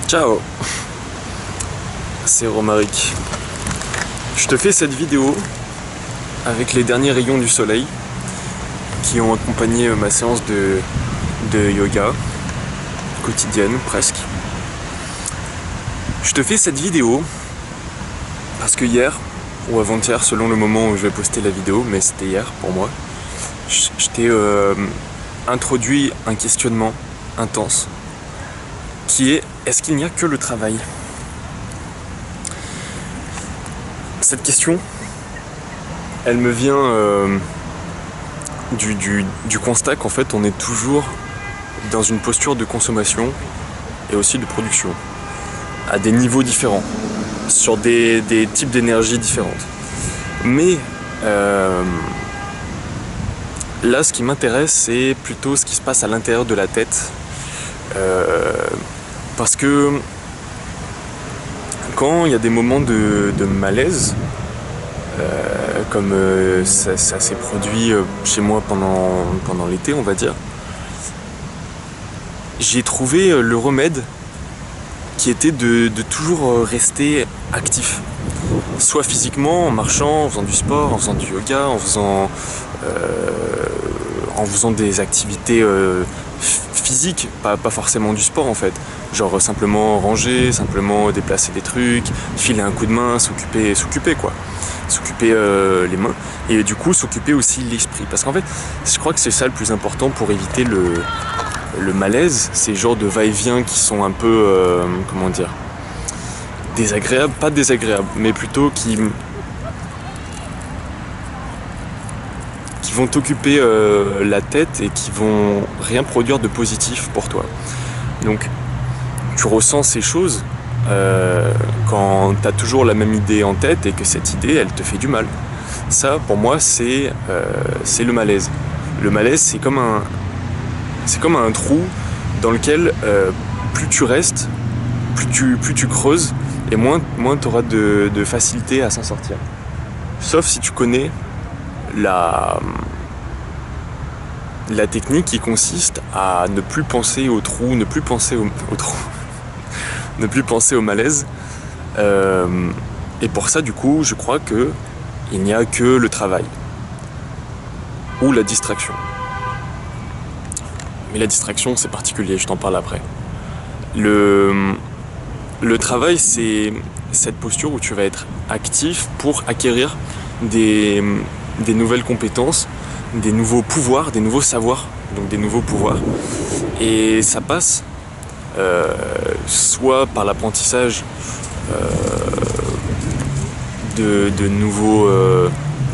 Ciao, c'est Romaric. Je te fais cette vidéo avec les derniers rayons du soleil qui ont accompagné ma séance de yoga quotidienne presque. Je te fais cette vidéo parce que hier ou avant-hier, selon le moment où je vais poster la vidéo, mais c'était hier pour moi, je t'ai introduit un questionnement intense qui est: est-ce qu'il n'y a que le travail? Cette question, elle me vient du constat qu'en fait on est toujours dans une posture de consommation et aussi de production, à des niveaux différents, sur des types d'énergie différentes. Mais là, ce qui m'intéresse, c'est plutôt ce qui se passe à l'intérieur de la tête. Parce que quand il y a des moments de malaise, comme ça s'est produit chez moi pendant l'été, on va dire, j'ai trouvé le remède qui était de toujours rester actif. Soit physiquement, en marchant, en faisant du sport, en faisant du yoga, en faisant des activités physiques, pas forcément du sport en fait. Genre simplement ranger, simplement déplacer des trucs, filer un coup de main, s'occuper quoi. S'occuper les mains et du coup s'occuper aussi l'esprit. Parce qu'en fait, je crois que c'est ça le plus important pour éviter le malaise, ces genres de va-et-vient qui sont un peu, comment dire, désagréables, pas désagréables, mais plutôt qui vont t'occuper la tête et qui vont rien produire de positif pour toi. Donc tu ressens ces choses quand tu as toujours la même idée en tête et que cette idée elle te fait du mal. Ça pour moi c'est le malaise. Le malaise c'est comme un trou dans lequel plus tu restes, plus tu creuses et moins tu auras de facilité à s'en sortir. Sauf si tu connais la technique qui consiste à ne plus penser au trou, ne plus penser au trou, ne plus penser au malaise. Et pour ça, du coup, je crois que il n'y a que le travail ou la distraction. Mais la distraction, c'est particulier, je t'en parle après. Le travail, c'est cette posture où tu vas être actif pour acquérir des nouvelles compétences, des nouveaux pouvoirs, des nouveaux savoirs, donc des nouveaux pouvoirs. Et ça passe soit par l'apprentissage de nouveaux,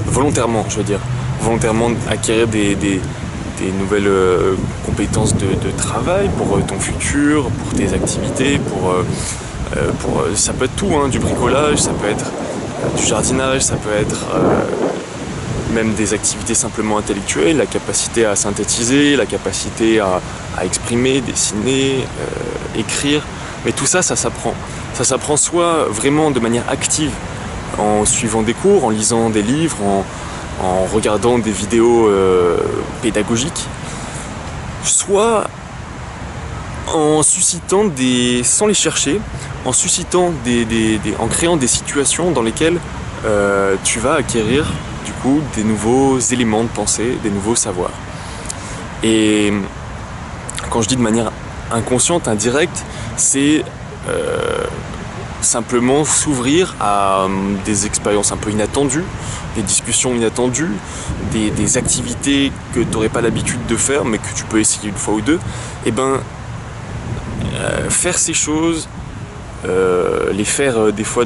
volontairement, je veux dire, volontairement acquérir des nouvelles compétences de travail pour ton futur, pour tes activités, ça peut être tout, hein, du bricolage, ça peut être du jardinage, ça peut être même des activités simplement intellectuelles, la capacité à synthétiser, la capacité à exprimer, dessiner, écrire. Mais tout ça, ça s'apprend. Ça s'apprend soit vraiment de manière active, en suivant des cours, en lisant des livres, en regardant des vidéos pédagogiques, soit en suscitant sans les chercher, en suscitant en créant des situations dans lesquelles tu vas acquérir du coup des nouveaux éléments de pensée, des nouveaux savoirs. Et quand je dis de manière inconsciente, indirecte, c'est simplement s'ouvrir à des expériences un peu inattendues, des discussions inattendues, des activités que tu n'aurais pas l'habitude de faire mais que tu peux essayer une fois ou deux. Et faire ces choses, les faire des fois.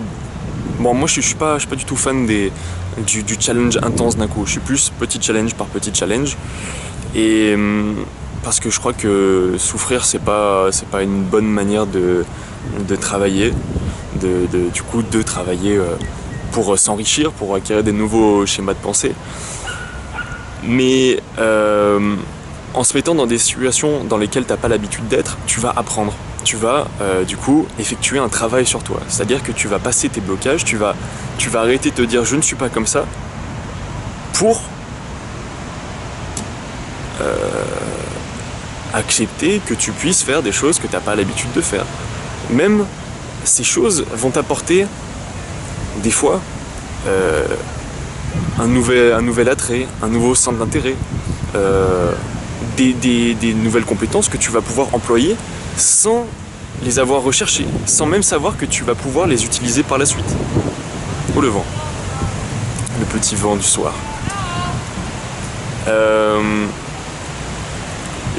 Bon, moi je suis pas du tout fan du challenge intense d'un coup. Je suis plus petit challenge par petit challenge. Et parce que je crois que souffrir c'est pas une bonne manière de travailler, de travailler pour s'enrichir, pour acquérir des nouveaux schémas de pensée. Mais en se mettant dans des situations dans lesquelles tu n'as pas l'habitude d'être, tu vas apprendre. Tu vas du coup effectuer un travail sur toi. C'est-à-dire que tu vas passer tes blocages, tu vas arrêter de te dire je ne suis pas comme ça, pour accepter que tu puisses faire des choses que tu n'as pas l'habitude de faire. même ces choses vont t'apporter des fois un nouvel attrait, un nouveau centre d'intérêt, des nouvelles compétences que tu vas pouvoir employer sans les avoir recherchées, sans même savoir que tu vas pouvoir les utiliser par la suite. Oh, le vent, le petit vent du soir.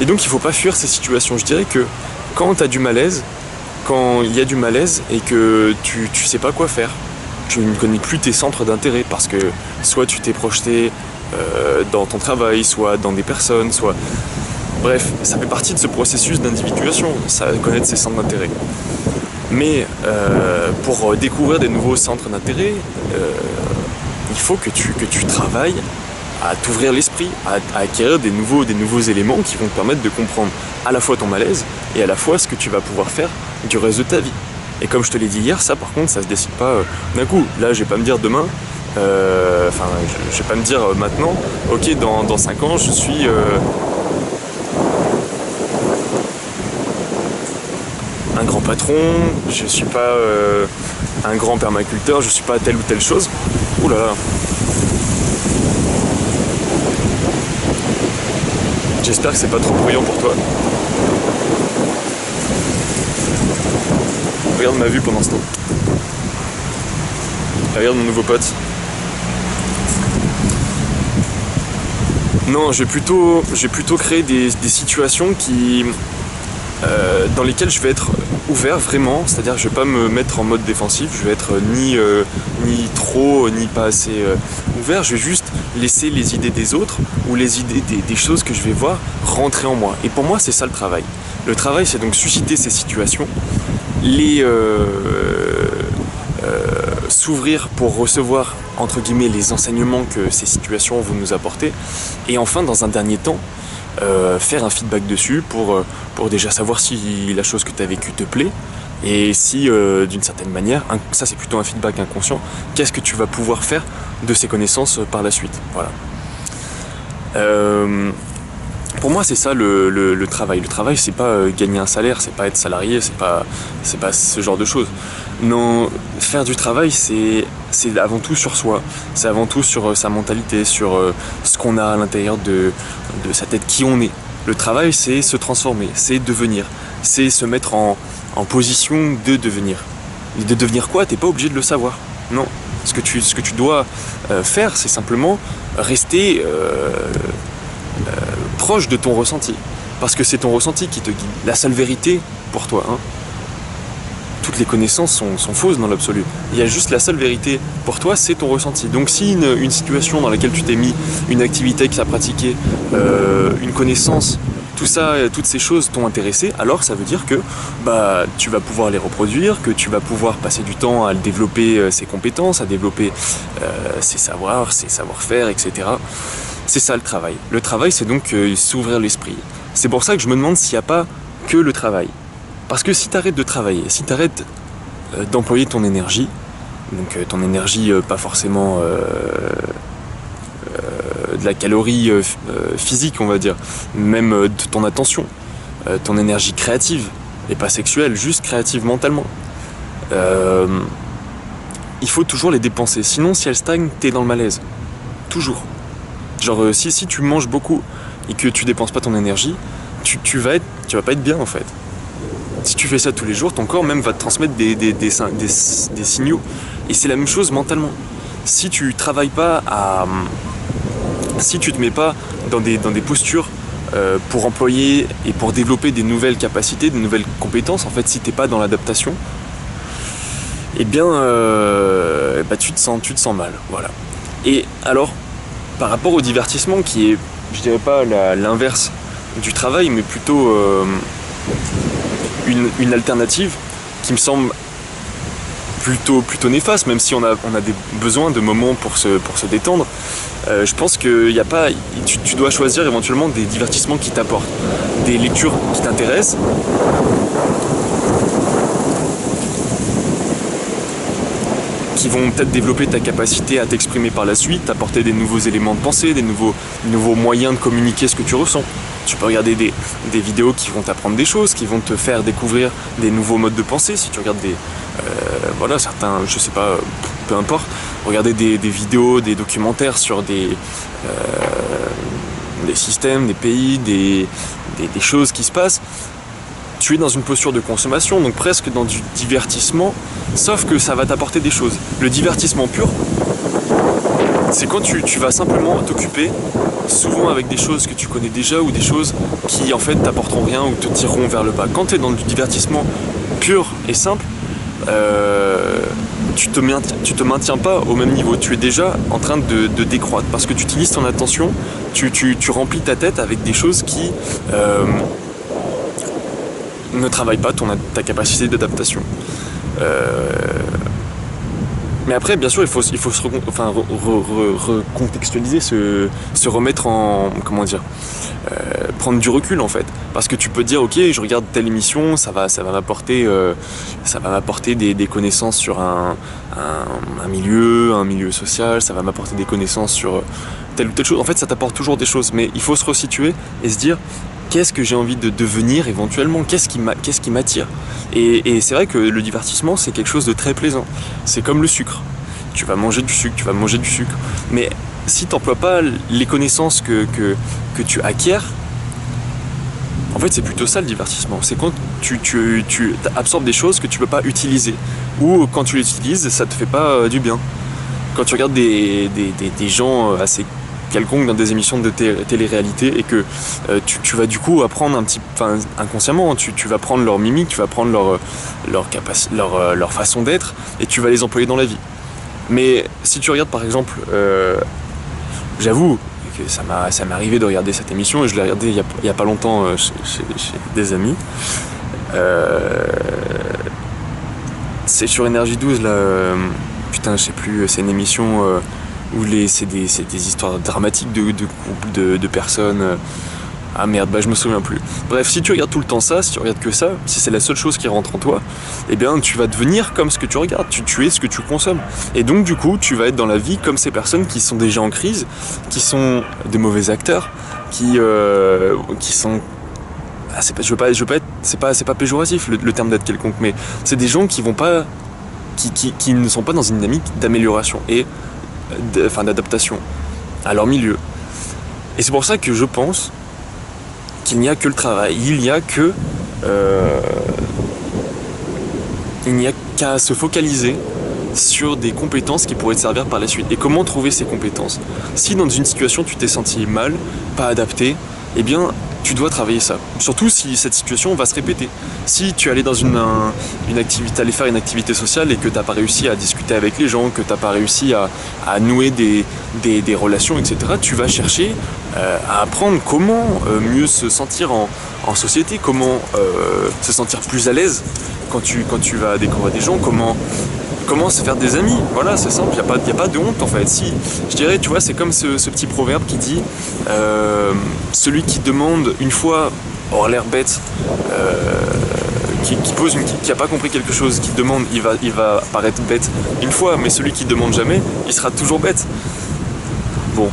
Et donc il ne faut pas fuir ces situations. Je dirais que quand tu as du malaise, quand il y a du malaise et que tu sais pas quoi faire, tu ne connais plus tes centres d'intérêt parce que soit tu t'es projeté dans ton travail, soit dans des personnes, soit... Bref, ça fait partie de ce processus d'individuation, ça connaître ses centres d'intérêt. Mais pour découvrir des nouveaux centres d'intérêt, il faut que tu travailles à t'ouvrir l'esprit, à acquérir des nouveaux éléments qui vont te permettre de comprendre à la fois ton malaise et à la fois ce que tu vas pouvoir faire du reste de ta vie. Et comme je te l'ai dit hier, ça par contre ça se décide pas d'un coup. Là je vais pas me dire demain, je vais pas me dire maintenant, ok dans 5 ans je suis un grand patron, je suis pas un grand permaculteur, je suis pas telle ou telle chose. Ouh là là. J'espère que c'est pas trop bruyant pour toi. Regarde ma vue pendant ce temps. Regarde mon nouveau pote. Non, j'ai plutôt créé des situations qui, dans lesquelles je vais être ouvert vraiment, c'est-à-dire que je vais pas me mettre en mode défensif, je vais être ni trop ni pas assez ouvert, je vais juste laisser les idées des autres ou les idées des choses que je vais voir rentrer en moi. Et pour moi c'est ça le travail. Le travail c'est donc susciter ces situations, les s'ouvrir pour recevoir entre guillemets les enseignements que ces situations vont nous apporter, et enfin dans un dernier temps faire un feedback dessus pour déjà savoir si la chose que tu as vécue te plaît, et si d'une certaine manière, ça c'est plutôt un feedback inconscient, qu'est-ce que tu vas pouvoir faire de ces connaissances par la suite. Voilà. Pour moi c'est ça le travail. Le travail c'est pas gagner un salaire, c'est pas être salarié, c'est pas ce genre de choses. Non, faire du travail c'est avant tout sur soi, c'est avant tout sur sa mentalité, sur ce qu'on a à l'intérieur de sa tête, qui on est. Le travail c'est se transformer, c'est devenir, c'est se mettre en position de devenir. Et de devenir quoi? T'es pas obligé de le savoir. Non. Ce que tu dois faire c'est simplement rester proche de ton ressenti, parce que c'est ton ressenti qui te guide, la seule vérité pour toi, hein. Toutes les connaissances sont fausses dans l'absolu. Il y a juste la seule vérité pour toi, c'est ton ressenti. Donc si une situation dans laquelle tu t'es mis, une activité que tu as pratiquée, une connaissance, tout ça, toutes ces choses t'ont intéressé, alors ça veut dire que tu vas pouvoir les reproduire, que tu vas pouvoir passer du temps à développer ses compétences, à développer ses savoirs, ses savoir-faire, etc. C'est ça le travail. Le travail, c'est donc s'ouvrir l'esprit. C'est pour ça que je me demande s'il n'y a pas que le travail. Parce que si tu arrêtes de travailler, si tu arrêtes d'employer ton énergie, donc ton énergie pas forcément de la calorie physique on va dire, même de ton attention, ton énergie créative, et pas sexuelle, juste créative mentalement, il faut toujours les dépenser, sinon si elles stagnent, t'es dans le malaise, toujours. Genre si tu manges beaucoup et que tu dépenses pas ton énergie, tu vas pas être bien en fait. Si tu fais ça tous les jours, ton corps même va te transmettre des signaux. Et c'est la même chose mentalement. Si tu travailles pas si tu te mets pas dans des postures pour employer et pour développer des nouvelles capacités, des nouvelles compétences, en fait, si t'es pas dans l'adaptation, eh bien, tu te sens mal. Voilà. Et alors, par rapport au divertissement, qui est, je dirais pas l'inverse du travail, mais plutôt une alternative qui me semble plutôt néfaste, même si on a besoin de moments pour se détendre. Je pense que tu dois choisir éventuellement des divertissements qui t'apportent, des lectures qui t'intéressent, qui vont peut-être développer ta capacité à t'exprimer par la suite, t'apporter des nouveaux éléments de pensée, des nouveaux moyens de communiquer ce que tu ressens. Tu peux regarder des vidéos qui vont t'apprendre des choses, qui vont te faire découvrir des nouveaux modes de pensée. Si tu regardes voilà, certains, je sais pas, peu importe, regarder des vidéos, des documentaires sur des systèmes, des pays, des choses qui se passent. Tu es dans une posture de consommation, donc presque dans du divertissement, sauf que ça va t'apporter des choses. Le divertissement pur, c'est quand tu vas simplement t'occuper, souvent avec des choses que tu connais déjà ou des choses qui en fait t'apporteront rien ou te tireront vers le bas. Quand tu es dans du divertissement pur et simple, tu te maintiens pas au même niveau, tu es déjà en train de décroître parce que tu utilises ton attention, tu remplis ta tête avec des choses qui ne travaillent pas ta capacité d'adaptation. Mais après, bien sûr, il faut se recontextualiser, se remettre en, comment dire, prendre du recul en fait, parce que tu peux te dire ok, je regarde telle émission, ça va m'apporter des connaissances sur un milieu social, ça va m'apporter des connaissances sur telle ou telle chose. En fait, ça t'apporte toujours des choses, mais il faut se resituer et se dire qu'est-ce que j'ai envie de devenir éventuellement, qu'est-ce qui m'attire. Et c'est vrai que le divertissement, c'est quelque chose de très plaisant. C'est comme le sucre. Tu vas manger du sucre. Mais si tu n'emploies pas les connaissances que tu acquiers, en fait, c'est plutôt ça le divertissement. C'est quand tu absorbes des choses que tu ne peux pas utiliser. Ou quand tu les utilises, ça ne te fait pas du bien. Quand tu regardes des gens assez quelconque dans des émissions de télé-réalité et que tu vas du coup apprendre inconsciemment, tu vas prendre leur mimique, tu vas prendre leur façon d'être et tu vas les employer dans la vie. Mais si tu regardes par exemple, j'avoue que ça m'est arrivé de regarder cette émission et je l'ai regardée il y a pas longtemps chez des amis. C'est sur Énergie 12 là, putain je sais plus, c'est une émission où c'est des histoires dramatiques de couples, de personnes. Ah merde, je me souviens plus. Bref, si tu regardes tout le temps ça, si tu regardes que ça, si c'est la seule chose qui rentre en toi, eh bien tu vas devenir comme ce que tu regardes, tu es ce que tu consommes. Et donc du coup, tu vas être dans la vie comme ces personnes qui sont déjà en crise, qui sont des mauvais acteurs, qui sont... Ah, c'est pas péjoratif le terme d'être quelconque, mais c'est des gens qui vont pas... qui ne sont pas dans une dynamique d'amélioration et d'adaptation à leur milieu. Et c'est pour ça que je pense qu'il n'y a que le travail, il n'y a qu'à se focaliser sur des compétences qui pourraient te servir par la suite. Et comment trouver ces compétences? Si dans une situation tu t'es senti mal, pas adapté, eh bien tu dois travailler ça. Surtout si cette situation va se répéter. Si tu allais dans une activité, aller faire une activité sociale et que tu n'as pas réussi à discuter avec les gens, que tu n'as pas réussi à nouer des relations, etc., tu vas chercher à apprendre comment mieux se sentir en société, comment se sentir plus à l'aise quand tu vas découvrir des gens, comment se faire des amis. Voilà, c'est simple, il n'y a pas de honte en fait. Si, je dirais, tu vois, c'est comme ce petit proverbe qui dit celui qui demande une fois, aura l'air bête, qui n'a pas compris quelque chose, qui demande, il va paraître bête une fois, mais celui qui demande jamais, il sera toujours bête. Bon,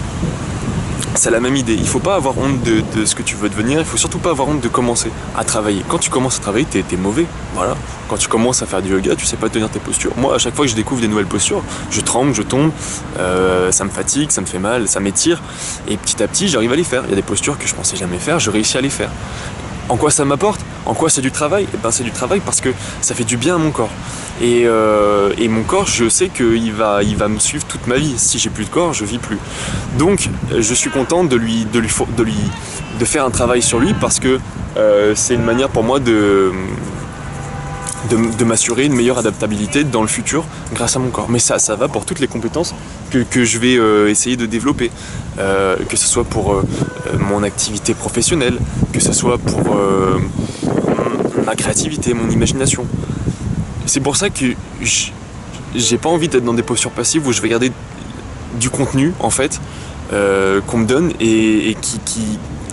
c'est la même idée. Il ne faut pas avoir honte de ce que tu veux devenir, il ne faut surtout pas avoir honte de commencer à travailler. Quand tu commences à travailler, t'es mauvais. Voilà. Quand tu commences à faire du yoga, tu sais pas tenir tes postures. Moi, à chaque fois que je découvre des nouvelles postures, je tremble, je tombe, ça me fatigue, ça me fait mal, ça m'étire. Et petit à petit, j'arrive à les faire. Il y a des postures que je pensais jamais faire, je réussis à les faire. En quoi ça m'apporte? En quoi c'est du travail? Eh ben, c'est du travail parce que ça fait du bien à mon corps. Et mon corps, je sais qu'il va me suivre toute ma vie. Si j'ai plus de corps, je vis plus. Donc, je suis content de faire un travail sur lui parce que c'est une manière pour moi de m'assurer une meilleure adaptabilité dans le futur grâce à mon corps. Mais ça va pour toutes les compétences que je vais essayer de développer, que ce soit pour mon activité professionnelle, que ce soit pour ma créativité, mon imagination. C'est pour ça que j'ai pas envie d'être dans des postures passives où je vais garder du contenu en fait qu'on me donne et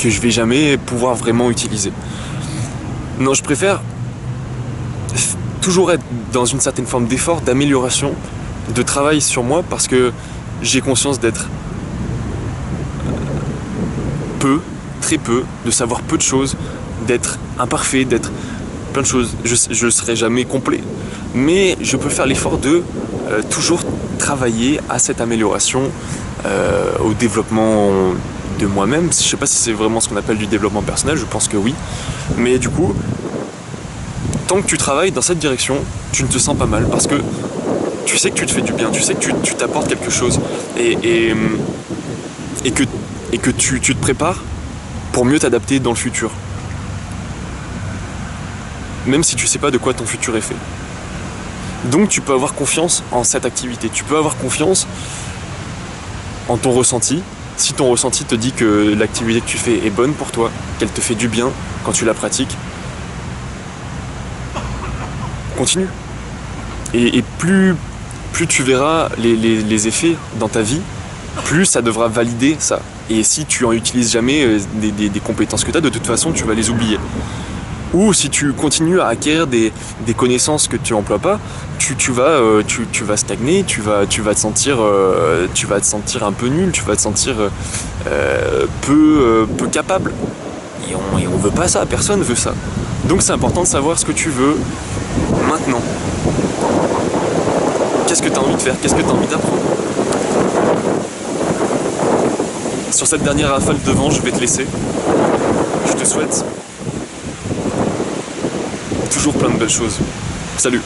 que je vais jamais pouvoir vraiment utiliser. Non, je préfère toujours être dans une certaine forme d'effort, d'amélioration, de travail sur moi parce que j'ai conscience d'être peu, très peu, de savoir peu de choses, d'être imparfait, d'être plein de choses. Je ne serai jamais complet, mais je peux faire l'effort de toujours travailler à cette amélioration, au développement de moi-même. Je ne sais pas si c'est vraiment ce qu'on appelle du développement personnel, je pense que oui. Mais du coup, tant que tu travailles dans cette direction, tu ne te sens pas mal parce que tu sais que tu te fais du bien, tu sais que tu t'apportes quelque chose et que tu te prépares pour mieux t'adapter dans le futur. Même si tu sais pas de quoi ton futur est fait. Donc tu peux avoir confiance en cette activité, tu peux avoir confiance en ton ressenti. Si ton ressenti te dit que l'activité que tu fais est bonne pour toi, qu'elle te fait du bien quand tu la pratiques, continue. Et plus tu verras les effets dans ta vie, plus ça devra valider ça. Et si tu en utilises jamais des compétences que tu as, de toute façon tu vas les oublier. Ou si tu continues à acquérir des connaissances que tu n'emploies pas, tu vas stagner, tu vas te sentir un peu nul, tu vas te sentir peu capable. Et on veut pas ça, personne veut ça. Donc c'est important de savoir ce que tu veux maintenant. Qu'est-ce que tu as envie de faire? Qu'est-ce que tu as envie d'apprendre? Sur cette dernière rafale de vent, je vais te laisser. Je te souhaite toujours plein de belles choses. Salut!